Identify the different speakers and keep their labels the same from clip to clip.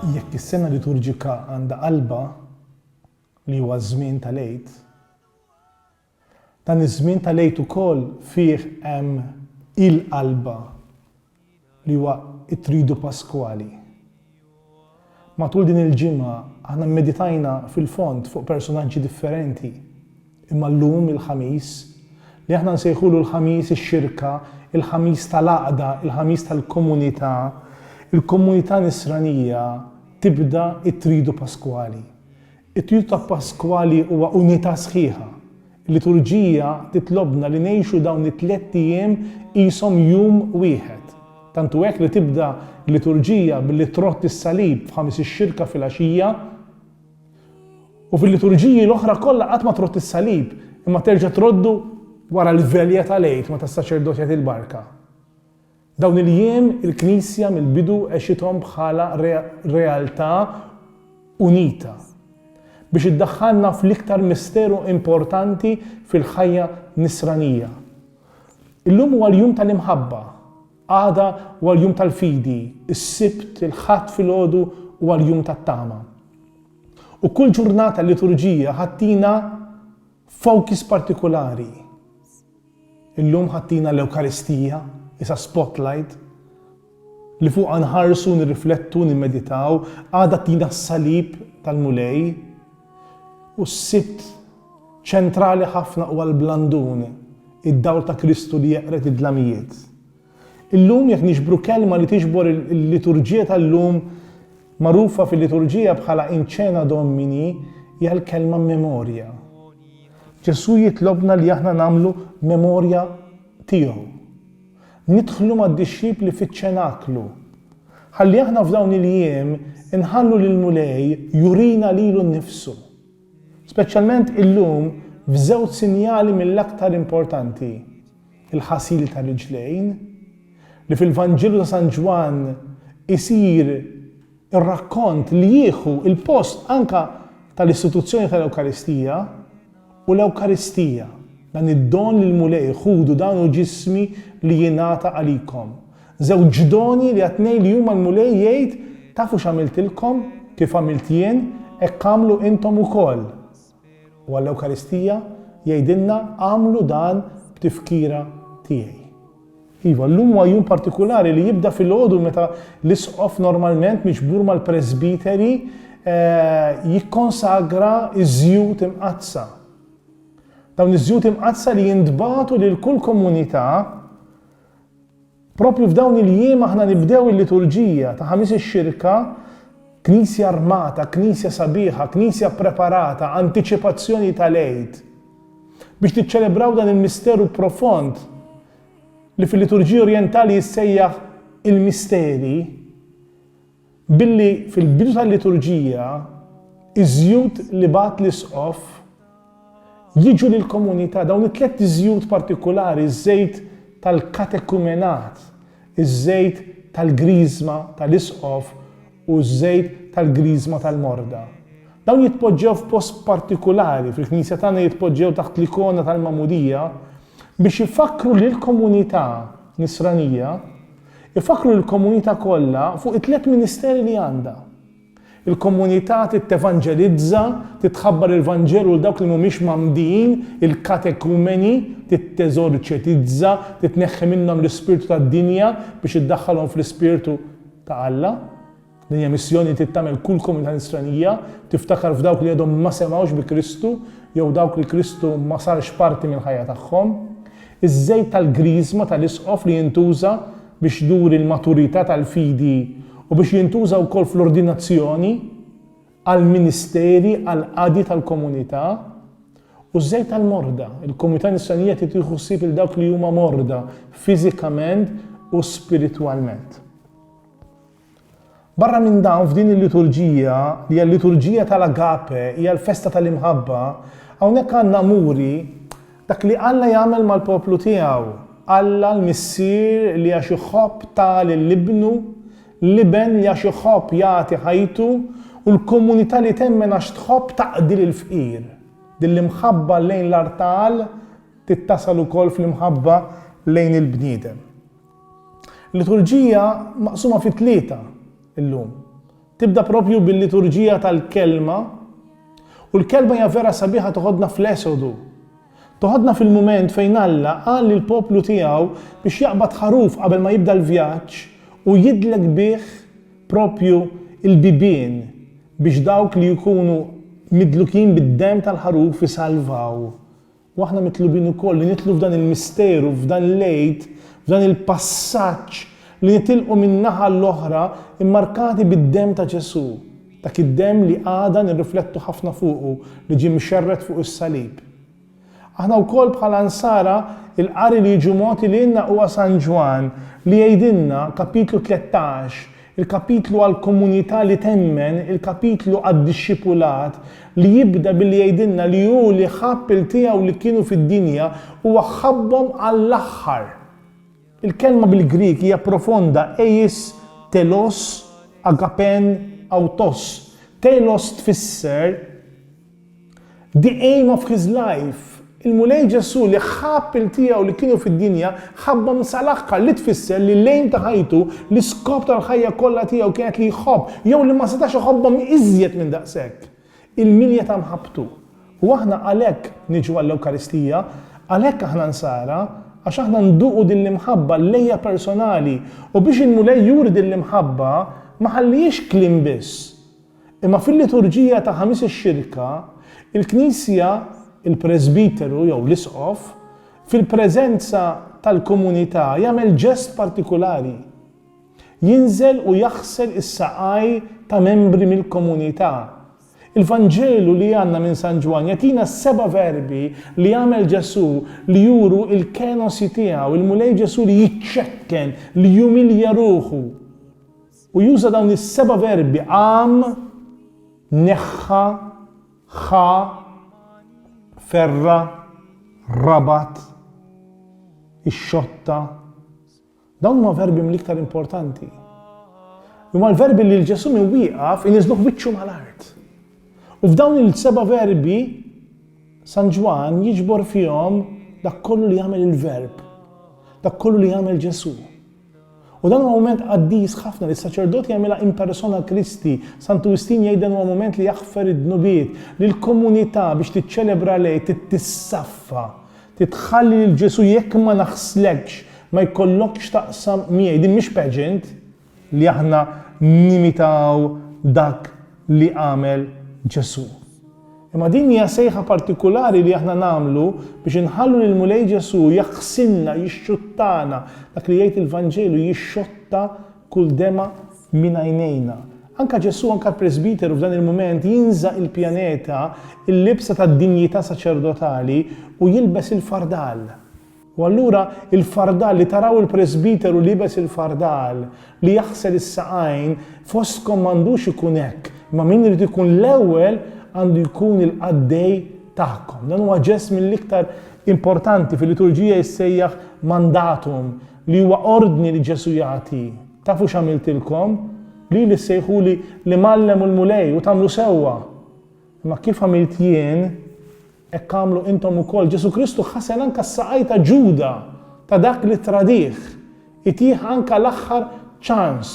Speaker 1: Jekk is-sena liturġika għandha qalba li huwa żmien ta' lejt, dan iż-żmien ta' lejt ukoll fih hemm il-qalba li huwa it-tridu Paskwali. Matul din il-ġimgħa aħna mmeditajna fil-fond fuq personaġġi differenti, imma llum il-ħamis li aħna nsejħulu l-ħamis ix-xirka, il-ħamis tal-għaqda, il-ħamis tal-komunità, il-komunità nisranija tibda it-tridu Paskwali. It-tridu ta' Paskwali huwa unità sħiħa. Il-liturġija titlobna li ngħixu dawn it-tliet ijiem qishom jum wieħed. Tantu hekk li tibda l-liturġija billi trott is-salib f'ħamis ix-xirka fil-għaxija u fil-liturġiji l-oħra kollha qatt ma trott is-salib imma terġa' troddu wara l-velja tal-għejd meta s-saċerdot jagħti l-barka. Dawn il-jiem il-Knisja mill-bidu għexithom bħala realtà unita biex iddaħħalna fl-iktar misteru importanti fil-ħajja nisranija. Illum huwa l-jum tal-imħabba, għada huwa l-jum tal-fidi, is-sibt, il-ħadd filgħodu huwa l-jum tat-tama. U kull ġurnata l-liturġija ħattina focus partikolari. Illum ħattina l-Ewkaristija, isa spotlight, li fuq nħarsu, nirriflettu, nimmeditaw, għada tina s-salib tal-mulej, u s-sibt ċentrali ħafna u għal-blandun, id-dawl ta' Kristu li jeqret id-dlamijiet. Illum jekk niġbru kelma li tiġbor il-liturġija tal-lum magħrufa fil-liturġija bħala inċena Domini hija l-kelma memorja. Ġesu jitlobna li aħna nagħmlu memorja tiegħu. Nidħlu mad-dixxipli fiċ-ċenaklu. Ħalli aħna f'dawn il-jiem inħallu lil-mulej jurina lilu nnifsu. Speċjalment illum f'żewġ sinjali mill-aktar importanti. Il-ħasil tar-riġlejn li fil-Vanġelu ta' San Ġwan isir ir-rakkont li jieħu il-post anka tal-istituzzjoni tal-Ewkaristija u l-Ewkaristija. Dan id-don li l-mulej ħudu dan u ġismi li jingħata għalikom. Żewġ doni li għatnej li huma l-mulej jgħid tafu x'għamiltilkom kif għamilt jien hekk għamlu intom ukoll. U għall-Ewkaristija jgħidilna għamlu dan b'tifkira tiegħi. Iva, llum huwa jum partikulari li jibda fil-għodu meta l-isqof normalment miġbur mal-presbiteri jikkonsagra iż-żjud imqazza. Dawn iż-żjud imqazza li jintbagħtu lil kull komunità propju f'dawn il-jiem aħna nibdew il-liturġija ta' ħamis ix-xirka, knisja armata, knisja sabiħa, knisja preparata, antiċipazzjoni tal-għejd biex tiċċelebraw dan il-misteru profond li fil-liturġija orjentali jissejjaħ il-misteri billi fil-bidu tal-liturġija iż-żjud li bagħat l-isqof jiġu lill-komunità dawn it-tliet iżjud partikolari, iż-żejt tal-katekumenat, iż-żejt tal-griżma tal-isqof u ż-żejt tal-griżma tal-morda. Dawn jitpoġġew f'post partikolari fil-Knisja tagħna jitpoġġew taħt l-ikona tal-Magħmudija biex ifakru lill-komunità nisranija, ifakru lill-komunità kollha fuq it-tliet ministeri li għandha. Il-komunità tittevanġelizza, titħabbar il-Vanġelu l dawk li mhumiex mamdin, il-katekumeni, titteżorċetizza, titneħħi minnhom l-ispirtu tad-dinja biex iddaħħalhom fl-ispirtu ta' Alla. Din hija missjoni tittamel kull komunità nisranija, tiftakar f'dawk li għadhom ma semgħux bi Kristu jew dawk li Kristu ma sarx parti mill-ħajja tagħhom. Iż-żejt tal-griżma tal-isqof li jintuża biex dur il-maturità tal-fidi u biex jintuża wkoll fl-ordinazzjoni għall-ministeri għall-qadi tal-komunità u ż-żejt tal-morda. Il-komunità nisranija tieħu ħsieb il dawk li huma morda fiżikament u spiritwalment. Barra minn dawn f'din il-liturġija li hija l-liturġija tal-agape, hija l-festa tal-imħabba, hawnhekk għandna muri dak li Alla jagħmel mal-poplu tiegħu. Alla l-missier li għax iħobb tal l-ibnu, liben li għax iħobb jagħti ħajtu u l-komunità li temmen għax tħobb taqdi lill-fqir. Din l-imħabba lejn l-artal tittasal ukoll fl-imħabba lejn il-bniedem. L-liturġija maqsuma fi tlieta illum. Tibda propju bil-liturġija tal-kelma, u l-kelma hija vera sabiħa toħodna fl-Esodu. Toħodna fil-mument fejn Alla qal lill-poplu tiegħu biex jaqbad ħaruf qabel ma jibda l-vjaġġ u jidlek bih propju il-bibien biex dawk li jkunu midlukin bid-dem tal-ħaruf isalvaw. U aħna mitlubin ukoll li nitlu f'dan il-misteru, f'dan il-lejt, f'dan il-passaġġ li nitilqu minn naħa l-oħra immarkati bid-dem ta' Ġesu. Dak id-dem li għada nirriflettu ħafna fuqu li ġie mxerret fuq is-salib. Aħna wkoll bħala Ansara il-qari li jiġu moti lilna huwa San Ġwan li jgħidilna kapitlu 13, il-kapitlu għall-komunità li temmen, il-kapitlu għad-dixxipulat li jibda billi jgħidilna li hu li ħabb il-tiegħu li kienu fid-dinja huwa ħabbhom għall-aħħar. Il-kelma bil-Grik hija profonda eis telos agapen autos. Telos tfisser the aim of his life. Il-mulej Ġesu li ħabb il-tiegħu li kienu fid-dinja ħabbhom sal-aħħar li tfisser li l-lejn ta' ħajtu l-iskop tal-ħajja kollha tiegħu kienet li jħobb jew li ma setax iħobbhom iżjed minn daqshekk. Il-milja ta' mħabbtu. U aħna għalhekk niġu għall-Ewkaristija, għalhekk aħna Ansara, għax aħna nduqu din l-imħabba lejja personali u biex il-mulej juri din l-imħabba ma ħallix kliem biss. Imma fil-liturġija ta' ħamis ix-xirka, il-Knisja, il-Presbiteru jew l-Isqof, fil-preżenza tal-komunità jagħmel ġest partikolari. Jinżel u jaħsel is-saqaj ta' membri mill-komunità. Il-Vanġelu li għandna minn San Ġwan jagħtina 7 verbi li jagħmel Ġesu li juru il-kenosi tiegħu, il-mulej Ġesu li jiċċekken, li jumilja ruħu. U juża dawn is-7 verbi għam, neħħa, ħa, ferra, rabat, ix-xotta. Dawn huma verbi mill-iktar importanti. Huma l-verbi li l-Ġesu minn wieqaf iniżluh wiċċu mal-art. U f'dawn il-7 verbi San Ġwan jiġbor fihom dak kollu li jagħmel il-verb, dak kollu li jagħmel Ġesu. U dan huwa mument qaddis ħafna li s-saċerdot jagħmilha in persona Kristi. Sant'Agustin jgħid huwa mument li jaħfer id-dnubiet li l-komunità biex tiċċelebra lej tissaffa, titħalli lil Ġesu jekk ma naħslekx, ma jkollokx taqsam miegħi. Din mhix pageant li aħna nimitaw dak li għamel Ġesu. Imma din hija sejħa partikolari li aħna nagħmlu biex inħallu lil mulej Ġesu jaħsinna, jixxuttana, dak li jgħid il-Vanġelu jixxotta kull dema minn għajnejna. Anka Ġesu, anka l-Presbiteru f'dan il-mument jinżaq il-pjaneta, il-libsa tad-dinjità saċerdotali u jilbes il-fardal. U allura il-fardal li taraw il-Presbiteru libes il-fardal li jaħsel is-saqajn fostkom m'għandux ikun hekk. Ma min irid ikun l-ewwel għandu jkun il-qaddej tagħkom. Dan huwa ġest mill-iktar importanti fil-liturġija jissejjaħ mandatum li huwa ordni li Ġesu jagħti. Tafu x'għamiltilkom? Li ssejħuli li mallemu l-mulej u tagħmlu sewwa. Ma kif għamilt jien hekk għamlu intom ukoll. Ġesu Kristu ħasel anke s-saqaj ta' Ġuda ta' dak li tradih. Itih anke l-aħħar ċans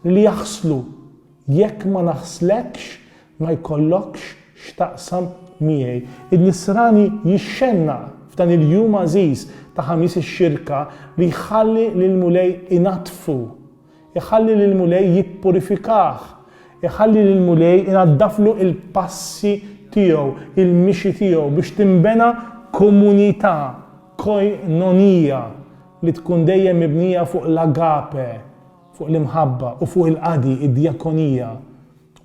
Speaker 1: li jaħslu. Jekk ma naħslekx ma jkollokx x'taqsam miegħi. Id-Nisrani jixxenna f'dan il-jum għażiż ta' ħamis ix-xirka li jħalli lil mulej inatfu, jħalli lil mulej jippurifikah, jħalli lil mulej inaddaflu il-passi tiegħu, il-mixi tiegħu biex timbena komunità, koinonija li tkun dejjem mibnija fuq l-agape, fuq l-imħabba u fuq il-qadi, id-diakonija.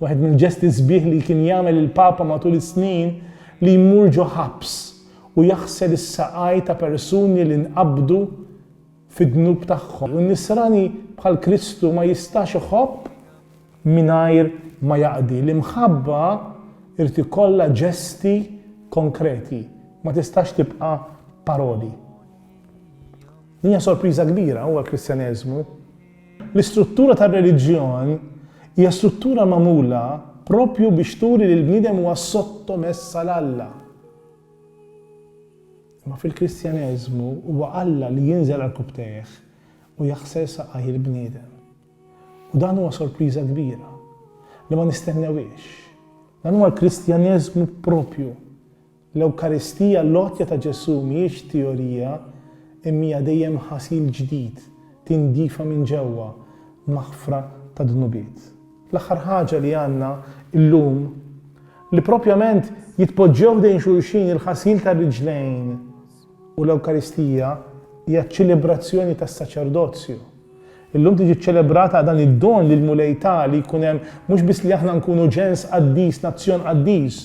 Speaker 1: Waħed mill-ġesti sbieħ li kien jagħmel il-Papa matul is-snin li jmur ġo ħabs u jaħsel is-saqaj ta' persuni li nqabdu fid-dnub tagħhom. U n-Nisrani bħal Kristu ma jistax iħobb mingħajr ma jaqdi. L-imħabba irid ikollha ġesti konkreti, ma tistax tibqa' paroli. Hija sorpriża kbira huwa l-Kristjaneżmu. L-istruttura tar-reliġjon hija struttura magħmula propju biex turi li l-bniedem huwa sottomess għal Alla. Ma fil-Kristjaneżmu huwa Alla li jinżel għall-kubteħ u jaħsel saqaj il-bniedem. U dan huwa sorpriża kbira. li ma nistennewiex. Dan huwa l-Kristjaneżmu propju. L-Ewkaristija, l-lotja ta' Ġesu mhijiex teorija, imma dejjem ħasil ġdid, tindifa minn ġewwa, maħfra ta' dnubiet. L-aħħar ħaġa li għandna illum li propjament jitpoġġew dejn xulxin il-ħasil ta' riġlejn u l-Ewkaristija hija ċelebrazzjoni tas-saċerdozju. Illum tiġi ċelebrata dan id-don lil mulejta li jkun hemm mhux biss li aħna nkunu ġens qaddis, nazzjon qaddis,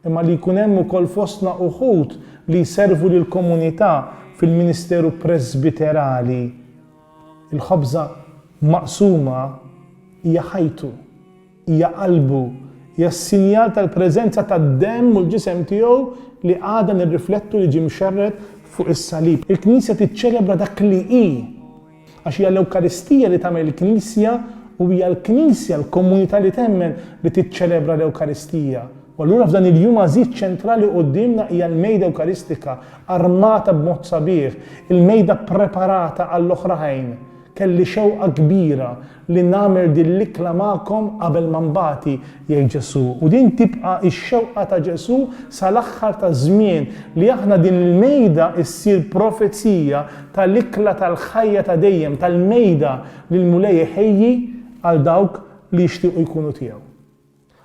Speaker 1: imma li jkun hemm ukoll fostna uħud li jservu lil komunità fil-Ministeru Presbiterali. Il-ħobża maqsuma hija ħajtu, hija qalbu, hija s-sinjal tal-preżenza tad-demm u l-ġisem tiegħu li għadha nirriflettu li ġie mxerred fuq is-salib. Il-Knisja tiċċelebra dak li hi għax hija l-Ewkaristija li tagħmel il-Knisja u hija l-Knisja, l-komunità li temmen li tiċċelebra l-Ewkaristija. U allura f'dan il-jum għażiż ċentrali qudiemna hija l-mejda Ewkaristika, armata b'mod sabiħ, il-mejda preparata għall-oħrajn. Kelli xewqa kbira li nagħmel din l-ikla magħkom qabel ma nbagħti jgħid Ġesu. U din tibqa' x-xewqa ta' Ġesu sal-aħħar ta' żmien li aħna din il-mejda ssir profezija tal-ikla tal-ħajja ta' dejjem, tal-mejda li l-mulej ħejji għal dawk li jixtiequ jkunu tiegħu.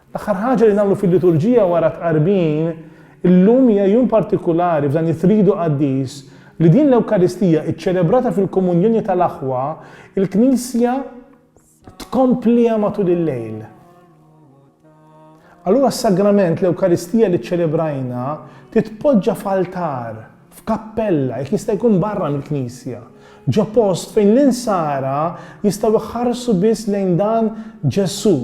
Speaker 1: L-aħħar ħaġa li nagħmlu fil-liturġija wara tqarbin illum hija jum partikulari f'dan it-tridu qaddis li din l-Ewkaristija iċċelebrata fil-komunjoni tal-aħwa, il-Knisja tkompliha matul il-lejl. Allura s-sagrament l-Ewkaristija li ċċelebrajna titpoġġa f'altar, f'kappella, jekk jista' jkun barra mill-Knisja. Ġo post fejn l-insara jistgħu jħarsu biss lejn dan Ġesu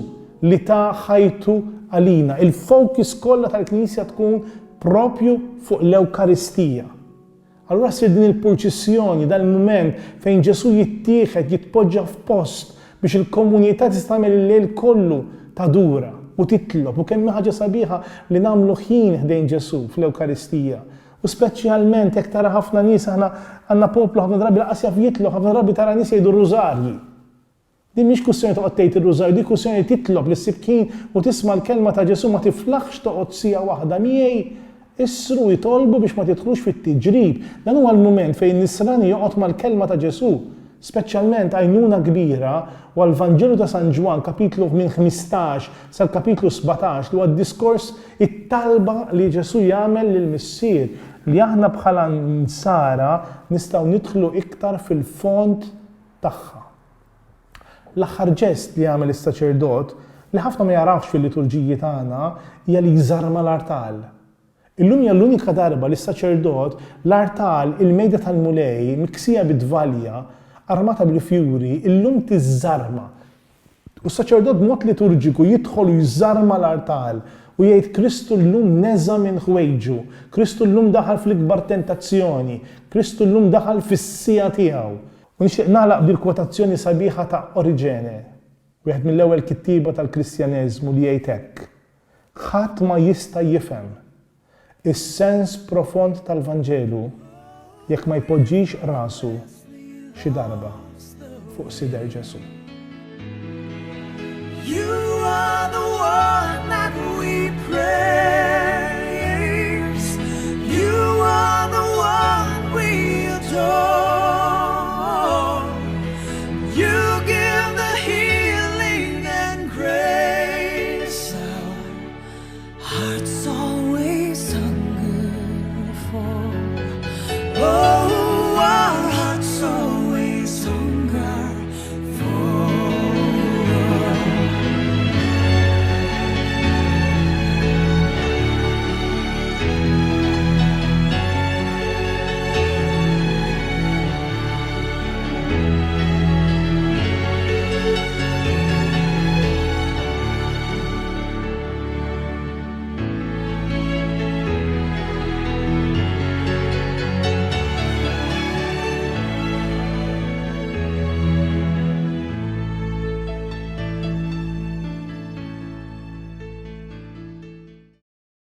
Speaker 1: li ta' ħajtu għalina. Il-fokus kollha tal-Knisja tkun propju fuq l-Ewkaristija. Allura sir din il-purċissjoni, dan il-moment fejn Ġesu jittieħed, jitpoġġa f'post biex il-komunità tista' tagħmel il-lejl kollu tadura u titlob. U kemm ħaġa sabiħa li nagħmlu ħin ħdejn Ġesu fl-Ewkaristija. U speċjalment jekk tara ħafna nies aħna għandna poplu ħafna drabi laqas jaf jitlob, ħafna drabi tara nies jgħidu rużarji. Din mhix kwistjoni toqgħod tgħid ir-rużarju, din kwistjoni titlob lis-sibkin u tisma' l-kelma ta' Ġesu ma tiflaħx toqgħod sija waħda miegħi. Issru jitolbu biex ma tidħlux fit-tiġrib. Dan huwa l-mument fejn nisrani joqgħod mal-kelma ta' Ġesu, speċjalment għajnuna kbira u l-Vanġelu ta' San Ġwan kapitlu minn 15 sal-kapitlu 17 li huwa d-diskors it-talba li Ġesu jagħmel lill-Missier li aħna bħala nsara nistgħu nidħlu iktar fil-fond tagħha. L-aħħar ġest li jagħmel is-saċerdot li ħafna ma jarawx fil-liturġiji tagħna hija li jżarma l-artal. Illum hija l-unika darba li s-saċerdot l-artal, il-mejda tal-mulej, miksija bid-dvalja, armata bil-fjuri, illum tiżarma. U s-saċerdot b'mod liturġiku jidħol u jżarma l-artal u jgħid Kristu llum neża minn ħwejġu, Kristu llum daħal fl-ikbar tentazzjoni, Kristu llum daħal fis-sija tiegħu. U nixtieq nagħlaq bil-kwotazzjoni sabiħa ta' Oriġene, wieħed mill-ewwel kittiba tal-Kristjaneżmu li jgħid hekk: ħadd ma jista' jifhem is-sens profond tal-Vanġelu jekk ma jpoġġix rasu xi darba fuq sider Ġesu.